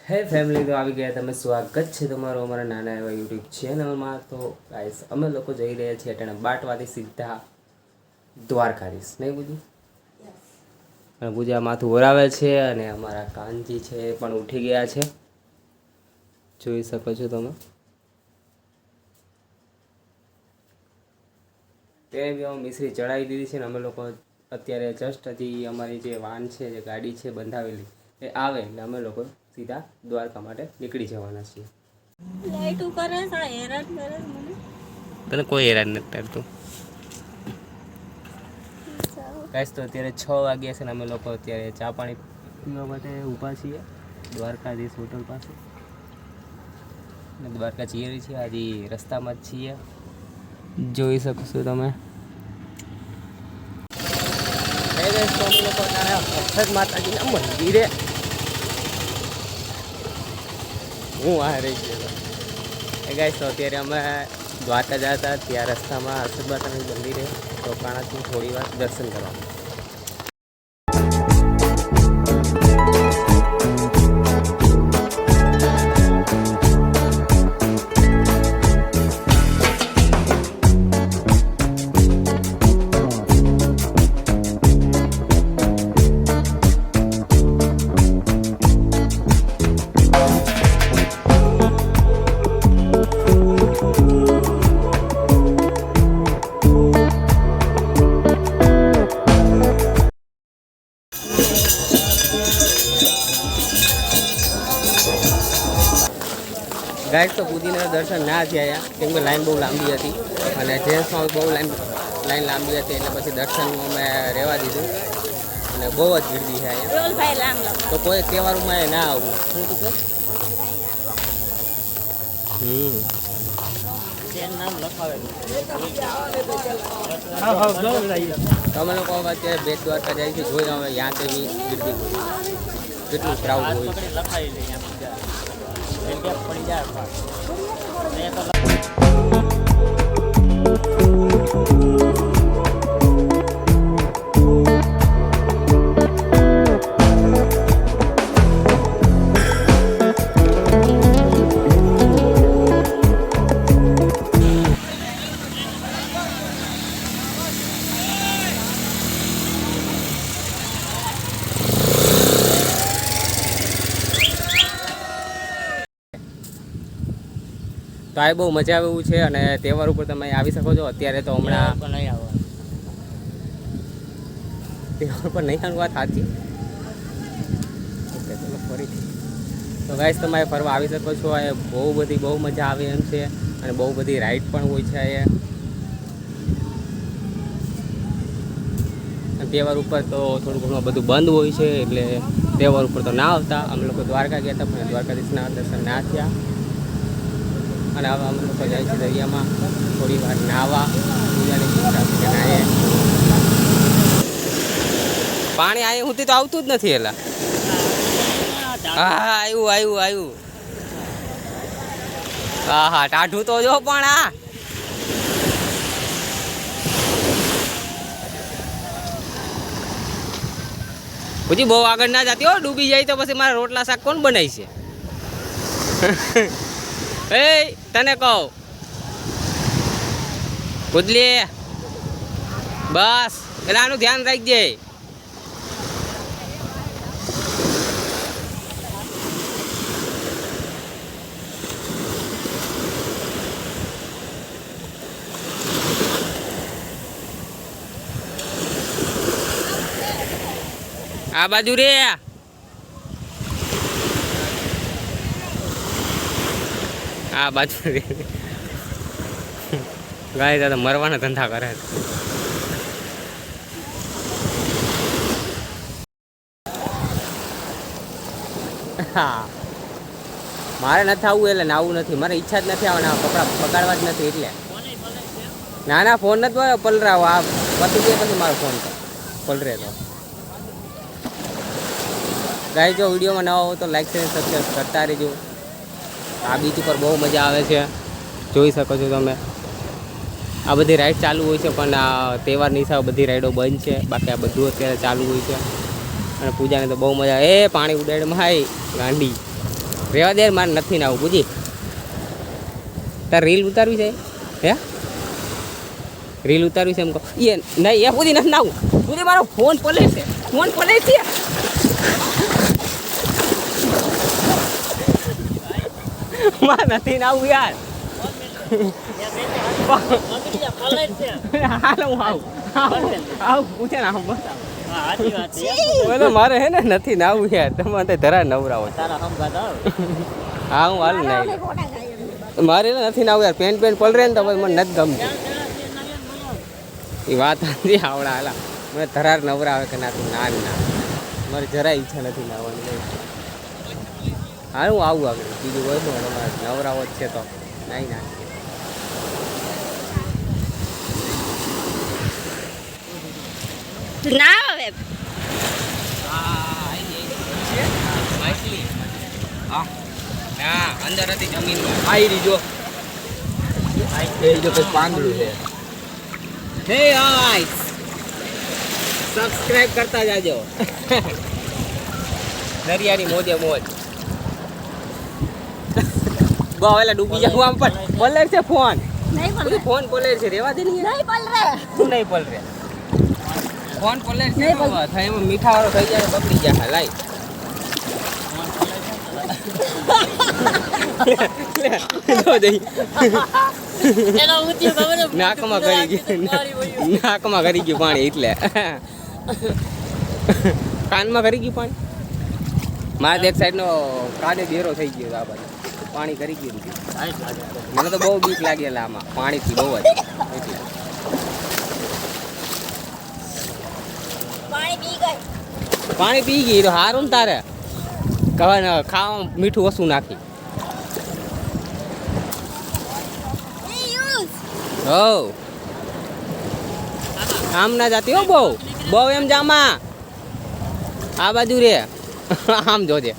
હે ફેમિલી, તો આવી ગયા તમે. સ્વાગત છે તમારું અમારા નાના એવા યુટ્યુબ ચેનલમાં. તો ગાઈસ, અમે લોકો જઈ રહ્યા છીએ અટાણે બાટવાથી સીધા દ્વારકાધીશ, નહીં બુજી? અને પૂજા માથું વરાવે છે અને અમારા કાનજી છે એ પણ ઉઠી ગયા છે, જોઈ શકો છો તમે. તે બી મિશ્રી ચડાવી દીધી છે ને અમે લોકો અત્યારે જસ્ટ હજી અમારી જે વાન છે, જે ગાડી છે બંધાવેલી, એ આવે એટલે અમે લોકો સીધા દ્વારકા માટે નીકળી જવાના છીએ. તને કોઈ હેરાન નથી કરતું. ગાઈસ, તો અત્યારે 6 વાગ્યા છે ને અમે લોકો અત્યારે ચા પાણી પીવા માટે ઊભા છીએ દ્વારકાધીશ હોટલ પાસે. અને દ્વારકા જઈએ છીએ, હજી રસ્તામાં જ છીએ, જોઈ શકશો તમે. અમે લોકો અક્ષર માતાજીના મંદિરે હું આ રહી ગયો. ગાઈસ, તો અત્યારે અમે દ્વારકા જતા ત્યાં રસ્તામાં અક્ષર માતાના મંદિરે રોકાણાથી થોડી વાર દર્શન કરવા. ગાઈસ, તો પુદીના દર્શન ના થયા કેમ કે લાઈન બહુ લાંબી હતી અને જેન્ટ્સમાં બહુ લાઈન લાંબી હતી એટલે પછી દર્શન અમે રહેવા દીધું અને બહુ જ ગીરદી છે અહીંયા. તો કોઈ તહેવારોમાં ના આવું. શું તું કે તમે લોકો અત્યારે બેટ દ્વારકા જાય છે, જોઈ અમે ત્યાં કેવી ગીરદી કેટલું ક્રાઉડ હોય. તો આ બહુ મજા આવે એવું છે અને તહેવાર ઉપર તમે આવી શકો છો. અત્યારે તો હમણાં તહેવાર પર નહીં આવવાની વાત સાચી. ઓકે, ચલો ફરીથી. તો ગાઈસ, તમે ફરવા આવી શકો છો. એ બહુ મજા આવે એમ છે અને બહુ બધી રાઈડ પણ હોય છે અહીંયા. તહેવાર ઉપર તો થોડું ઘણું બધું બંધ હોય છે એટલે તહેવાર ઉપર તો ના આવતા. અમે લોકો દ્વારકા ગયા હતા પણ દ્વારકાધીશના દર્શન ના થયા. અને હવે અમે લોકો જાય છે દરિયામાં થોડી વાર નાહવા. પૂજાની નાહીએ. પાણી અહીંયા સુધી તો આવતું જ નથી. એલા હા, આવ્યું. હા, ટાઢું તો જો પણ આ પછી બહુ આગળ ના જતી હો. ડૂબી જાય તો પછી મારા રોટલા શાક કોણ બનાવી છે? એ તને કહું કુદલી બસ એટલે આનું ધ્યાન રાખજે. આ બાજુ રે. આ બાજુ ગાય દાદા મરવાના ધંધા કરે. હા, મારે નથી આવવું એટલે નાવું નથી. મારે ઈચ્છા જ નથી આવવાના. કપડાં પકડવા જ નથી એટલે. ના, ફોન નથી પલરાવો. આ પતી જાય પછી મારો ફોન તો પલરે. તો ગાય, જો વિડીયોમાં નવા હોય તો લાઈક અને સબસ્ક્રાઈબ કરતા રહેજો. આ બીચ ઉપર બહુ મજા આવે છે, જોઈ શકો છો તમે. આ બધી રાઈડ ચાલુ હોય છે પણ આ તહેવારની હિસાબે બધી રાઈડો બંધ છે. બાકી આ બધું અત્યારે ચાલુ હોય છે અને પૂજાને તો બહુ મજા. એ પાણી ઉડાડમાં હાય ગાંડી. રેવા દે મારે નથી નાવું બુજી. તાર રીલ ઉતારવી છે હે? રીલ ઉતારવી છે એમ કહો એ નહીં એ બુજી નથી નાવું. બુજી મારો ફોન પલે છે. ફોન પલે છે. મારે નથી નાવું યાર. હાલો હું આવું પૂછે ને આવું બતાવો. મારે હે ને નથી નાવું યાર. તમે ધરા નવરાવો. હા હું હાલ નહીં મારે નથી નાવું યાર. પેન્ટ પલ રહે ને તો મને નથી ગમતું. એ વાત નથી આવડા હાલા મને ધરાર નવરાવે કે ના ના ના મારે જરાય ઈચ્છા નથી નાવાની. હા હું આવું આગળ બીજું હોય તો તમારે નવરાવો જ છે તો નહીં ના. ના હવે ના અંદર હતી જમીનમાં આવી જો પાંદડું છે. હે ગાઈસ સબસ્ક્રાઇબ કરતા જાજો. દરિયાની મોજે મોજ. બહુ એલા ડૂબી જાવ આમ પર પલર છે ફોન. નહીં પલરે. ફોન પલર છે રેવા દે ને. નહીં પલરે. શું નહીં પલરે? ફોન પલર છે થાય એમાં મીઠા વાળો થઈ જાય બગડી જાય લાઈ. નાકમાં કરી ગયું પાણી એટલે કાનમાં કરી ગયું પાણી. મારે એક સાઈડ નો કાદે બેરો થઈ ગયો આ બાજુ પાણી કરી ગયું. મને તો બહુ બીક લાગેલા આમાં પાણીથી બહુ જ એટલે પાણી પી ગઈ તો હારું ને તારે ખાવા મીઠું ઓછું નાખી. હો આમ ના જાતી હો બહુ એમ જામા આ બાજુ રે આમ જોજે.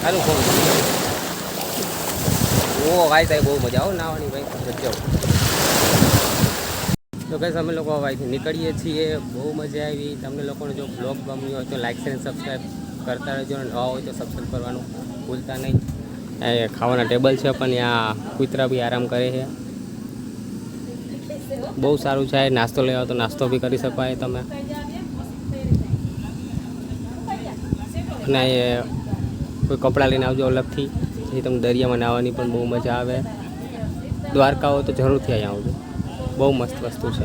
હાલું ફોન ઓ ભાઈ સાહેબ બહુ મજા આવો નાવાની ભાઈ જાઓ. તો કઈ અમે લોકો ભાઈથી નીકળીએ છીએ. બહુ મજા આવી. તમને લોકોને જો બ્લોગ ગમ્યું હોય તો લાઈક અને સબસ્ક્રાઈબ કરતા રહેજો. અને નવા હોય તો સબસ્ક્રાઈબ કરવાનું ભૂલતા નહીં. ખાવાના ટેબલ છે પણ ત્યાં કૂતરા બી આરામ કરે છે. બહુ સારું છે. નાસ્તો લેવા તો નાસ્તો બી કરી શકાય તમે. અને કોઈ કપડાં લઈને આવજો અલગથી જેથી તમને દરિયામાં નાહવાની પણ બહુ મજા આવે. દ્વારકા હોય તો જરૂરથી અહીંયા આવજો. બહુ મસ્ત વસ્તુ છે.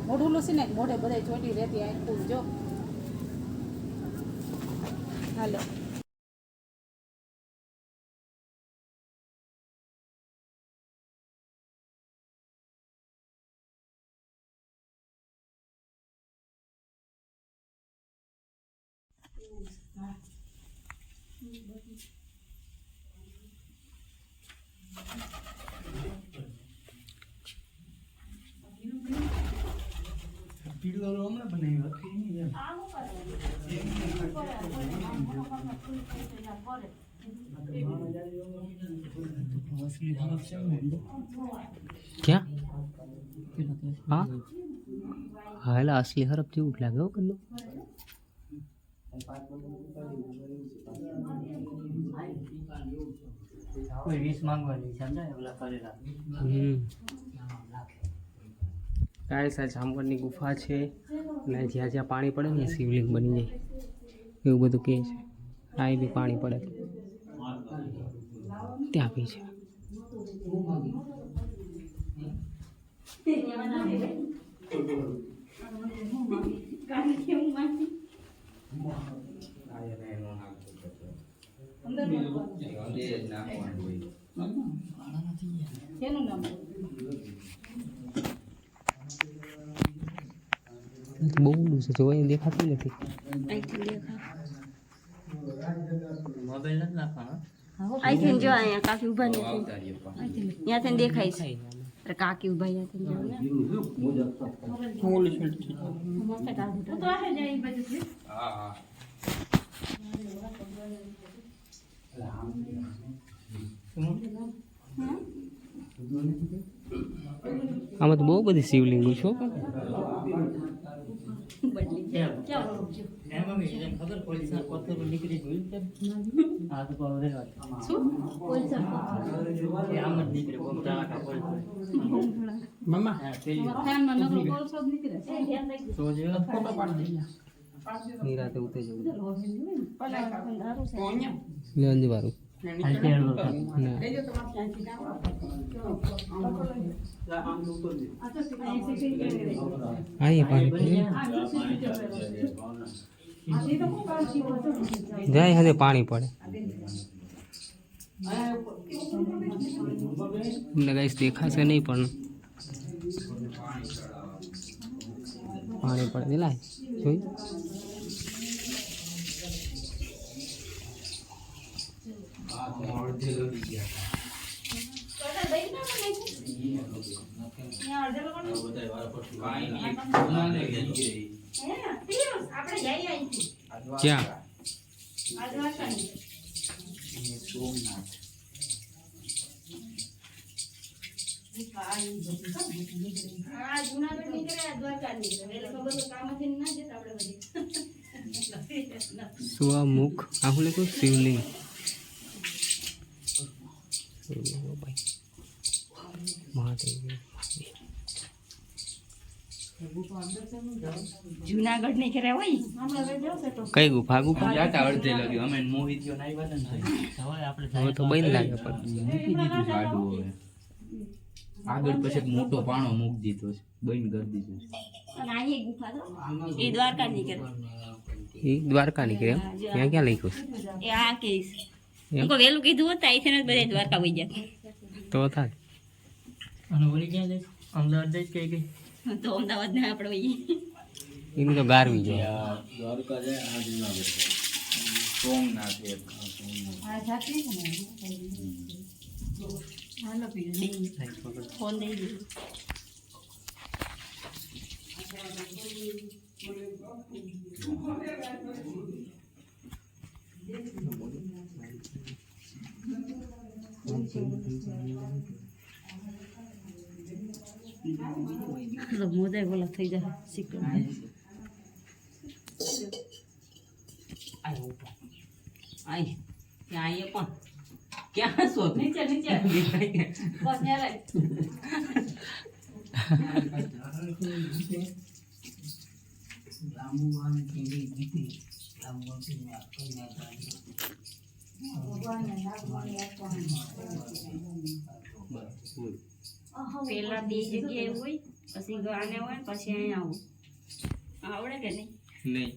મોઢું લૂસી ને મોઢે બધા ચોટી રહેતી આખું જો. હાલો ક્યાં હા હા એટલે અસલી હરફ જેવું જ લાગે હો કલ્લો. કોઈ 20 માંગવાની સમજાય ઓલા કરેલા. કાંઈ સાહેબ જામવડની ગુફા છે અને જ્યાં જ્યાં પાણી પડે ને શિવલિંગ બની જાય એવું બધું કહે છે. આ બી પાણી પડે ત્યાં બી છે. બહુ ઊંડું છે જોઈ દેખાતું નથી. અહીંથી દેખાય. મોબાઈલ નથી નાખવાનો અહીંથી જો અહીંયા કાકી ઊભા ને ત્યાંથી દેખાય છે. અરે કાકી ઊભા આમાં તો બહુ બધી શિવલિંગો છો. ખબર પોલીસના પથ્થર નીકળી જોઈ છે આ તો પાવરે વાત એ આમ જ નીકળે બહુ ટાટા પોલીસ મમ્મા હા પેલી ફેનમાં નકરો કોલસો જ નીકળે છે. તો જે ફોટો પાડી દે નિરાતે ઉતે જવું છે. લે અંજવારું હાલતે હળવો ના અહીં પાણી પડે જાય હવે પાણી પડે તમને ગાઈસ દેખાશે નહીં પણ પાણી પડે લાય જોઈ ક્યાં સ્વમુખ આહું લખું શિવલિંગ ભાઈ મહાદેવ જુનાગઢ ને કર્યા હોય કઈ ગુફા ગુફા જાતા અડધે લાગ્યો અમે મોહિત જો નાઈ વાદન થઈ હવે આપણે હવે તો બંધ લાગે પણ મૂકી દીધું છે આડું હવે આગળ પછી એક મોટો પાણો મૂકી દીધો છે બંધ કરી દીધું છે અને અહીં ગુફા તો એ દ્વારકા ની કરે એ દ્વારકા નીકળે એમ ત્યાં ક્યાં લખ્યું એ આ કેસ હું વહેલું કીધું હોત અહીંથી ને બધા દ્વારકા વહી ગયા તો થાય અને ઓલી ક્યાં જાય અમદાવાદ જાય કે કઈ તો અમદાવાદ ને આપણે વહીએ એનું તો ગારવી જાય દ્વારકા જાય આ જુનાગઢ સોમનાથ એક હાલો પીડે ફોન દઈ દીધું મોજાય બોલા થઈ જાય શીખવા આઈ ત્યાં આઈએ પણ ક્યાં શોધ નીચે નીચે બસ ન્યા પેલા બે જગ્યાએ હોય પછી ગાને હોય પછી અહીંયા આવું આવડે કે નહીં નહીં